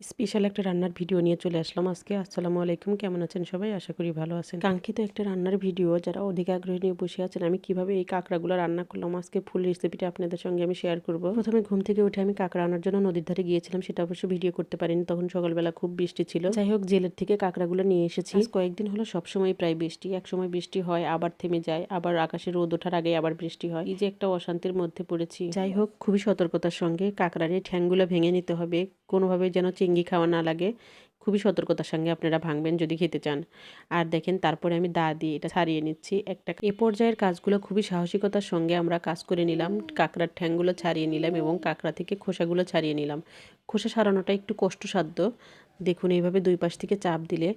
Special একটা রান্নার video নিয়ে চলে আসলাম আজকে। আসসালামু আলাইকুম, কেমন আছেন সবাই? আশা করি ভালো আছেন। কাঙ্ক্ষিত একটা রান্নার ভিডিও, যারা অধিক আগ্রহ নিয়ে বসে আছেন আমি কিভাবে এই কাঁকড়াগুলো রান্না করলাম, আজকে ফুল রেসিপিটা আপনাদের সঙ্গে আমি শেয়ার করব। প্রথমে ঘুম থেকে উঠে আমি কাঁকড়া আনার জন্য নদীর ধারে গিয়েছিলাম, সেটা অবশ্য ভিডিও করতে পারিনি, তখন সকালবেলা খুব বৃষ্টি ছিল। যাই হোক, জেলের থেকে কাঁকড়াগুলো নিয়ে এসেছি। কয়েকদিন হলো সবসময় প্রায় বৃষ্টি, এক সময় বৃষ্টি হয় আবার থেমে যায়, আবার আকাশে রোদ ওঠার আগে আবার বৃষ্টি হয়। এই যে একটা অশান্তির মধ্যে পড়েছি। যাই হোক, খুবই সতর্কতার সঙ্গে কাঁকড়ার এই ঠ্যাংগুলো ভেঙে নিতে হবে, কোনোভাবে যেন চিংড়ি খাওয়া না লাগে। খুবই সতর্কতার সঙ্গে আপনারা ভাঙবেন যদি খেতে চান। আর দেখেন, তারপরে আমি দা দিয়ে এটা ছাড়িয়ে নিচ্ছি একটা। এ পর্যায়ের কাজগুলো খুবই সাহসিকতার সঙ্গে আমরা কাজ করে নিলাম। কাঁকড়ার ঠ্যাংগুলো ছাড়িয়ে নিলাম এবং কাঁকড়া থেকে খোসাগুলো ছাড়িয়ে নিলাম। খোসা ছাড়ানোটা একটু কষ্টসাধ্য। দেখুন, এইভাবে দুই পাশ থেকে চাপ দিলে,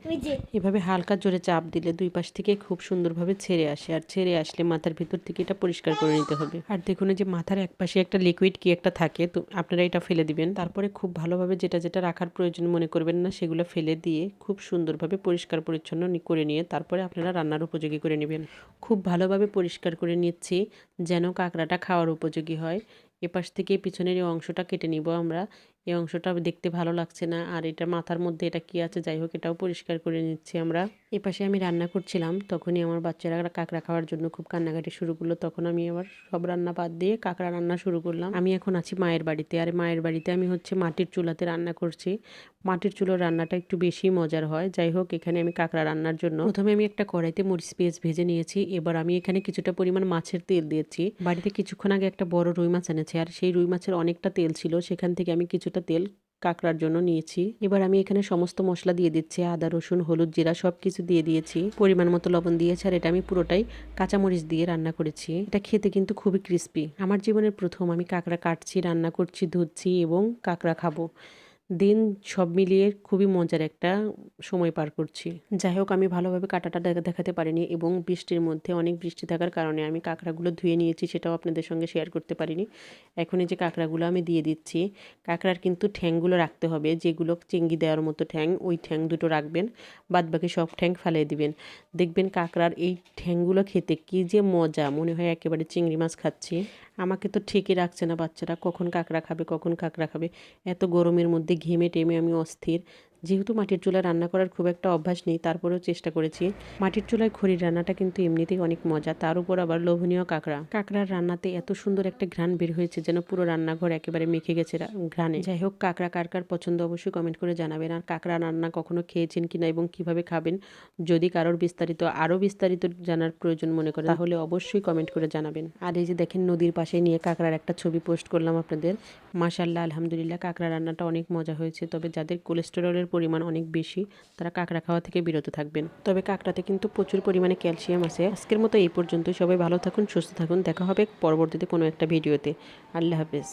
এভাবে হালকা জোরে চাপ দিলে দুই পাশ থেকে খুব সুন্দরভাবে ছেড়ে আসে। আর ছেড়ে আসলে মাথার ভিতর থেকে এটা পরিষ্কার করে নিতে হবে। আর দেখুন, এই যে মাথার এক পাশে একটা লিকুইড কি একটা থাকে, তো আপনারা এটা ফেলে দিবেন। তারপরে খুব ভালোভাবে যেটা যেটা রাখার প্রয়োজন মনে করবেন না সেগুলো ফেলে দিয়ে খুব সুন্দরভাবে পরিষ্কার পরিচ্ছন্ন করে নিয়ে তারপরে আপনারা রান্নার উপযোগী করে নেবেন। খুব ভালোভাবে পরিষ্কার করে নিচ্ছি যেন কাঁকড়াটা খাওয়ার উপযোগী হয়। এপাশ থেকে পিছনের এই অংশটা কেটে নিব আমরা। এই অংশটা দেখতে ভালো লাগছে না, আর এটা মাথার মধ্যে এটা কি আছে, যাই হোক এটাও পরিষ্কার করে নিচ্ছি আমরা। এপাশে আমি রান্না করছিলাম, তখনই আমার বাচ্চারা কাঁকড়া খাওয়ার জন্য খুব কান্নাকাটি শুরু করলো। তখন আমি আবার সব রান্না বাদ দিয়ে কাঁকড়া রান্না শুরু করলাম। আমি এখন আছি মায়ের বাড়িতে, আর মায়ের বাড়িতে আমি মাটির চুলাতে রান্না করছি। মাটির চুলোর রান্নাটা একটু বেশি মজার হয়। যাই হোক, এখানে আমি কাঁকড়া রান্নার জন্য প্রথমে আমি একটা কড়াইতে মরিচ পেঁয়াজ ভেজে নিয়েছি। এবার আমি এখানে কিছুটা পরিমাণ মাছের তেল দিয়েছি। বাড়িতে কিছুক্ষণ আগে একটা বড় রুই মাছ এনেছে, আর সেই রুই মাছের অনেকটা তেল ছিল, সেখান থেকে আমি কিছুটা তেল কাঁকড়ার জন্য নিয়েছি। এবার আমি এখানে সমস্ত মশলা দিয়ে দিচ্ছি, আদা রসুন হলুদ জিরা সব কিছু দিয়ে দিয়েছি, পরিমাণ মতো লবণ দিয়েছি। আর এটা আমি পুরোটাই কাঁচামরিচ দিয়ে রান্না করেছি। এটা খেতে কিন্তু খুবই ক্রিস্পি। আমার জীবনের প্রথম আমি কাঁকড়া কাটছি, রান্না করছি, ধুচ্ছি এবং কাঁকড়া খাবো। দিন সব মিলিয়ে খুবই মজার একটা সময় পার করছি। যাই হোক, আমি ভালোভাবে কাটাটা দেখাতে পারিনি এবং বৃষ্টির মধ্যে, অনেক বৃষ্টি থাকার কারণে আমি কাঁকড়াগুলো ধুয়ে নিয়েছি, সেটাও আপনাদের সঙ্গে শেয়ার করতে পারিনি। এখন এই যে কাঁকড়াগুলো আমি দিয়ে দিচ্ছি। কাঁকড়ার কিন্তু ঠ্যাংগুলো রাখতে হবে, যেগুলো চিংড়ি দেওয়ার মতো ঠ্যাং, ওই ঠ্যাং দুটো রাখবেন, বাদ বাকি সব ঠ্যাং ফালিয়ে দিবেন। দেখবেন কাঁকড়ার এই ঠ্যাংগুলো খেতে কি যে মজা, মনে হয় একেবারে চিংড়ি মাছ খাচ্ছি। আমাকে তো ঠিকই রাখছে না বাচ্চারা, কখন কাঁকড়া খাবে কখন কাঁকড়া খাবে। এত গরমের মধ্যে ঘেমে টেমে আমি অস্থির। যেহেতু মাটির চুলায় রান্না করার খুব একটা অভ্যাস নেই, তারপরেও চেষ্টা করেছি। মাটির চুলায় খড়ির রান্নাটা কিন্তু এমনিতেই অনেক মজা, তার উপর আবার লোভনীয় কাঁকড়া। কাঁকড়ার রান্নাতে এত সুন্দর একটা ঘ্রাণ বের হয়েছে যেন পুরো রান্নাঘর একেবারে মেখে গেছে ঘ্রাণে। যাই হোক, কাঁকড়া কার কার পছন্দ অবশ্যই কমেন্ট করে জানাবেন। আর কাঁকড়া রান্না কখনো খেয়েছেন কিনা এবং কিভাবে খাবেন, যদি কারোর আরও বিস্তারিত জানার প্রয়োজন মনে করেন তাহলে অবশ্যই কমেন্ট করে জানাবেন। আর এই যে দেখেন, নদীর পাশে নিয়ে কাঁকড়ার একটা ছবি পোস্ট করলাম আপনাদের। মাশাআল্লাহ, আলহামদুলিল্লাহ, কাঁকড়া রান্নাটা অনেক মজা হয়েছে। তবে যাদের কোলেস্টেরলের পরিমাণ অনেক বেশি, তারা কাঁকড়া খাওয়া থেকে বিরত থাকবেন। তবে কাঁকড়াতে কিন্তু প্রচুর পরিমাণে ক্যালসিয়াম আছে। আজকের মতো এই পর্যন্ত। সবাই ভালো থাকুন, সুস্থ থাকুন, দেখা হবে পরবর্তীতে কোনো একটা ভিডিওতে। আল্লাহ হাফেজ।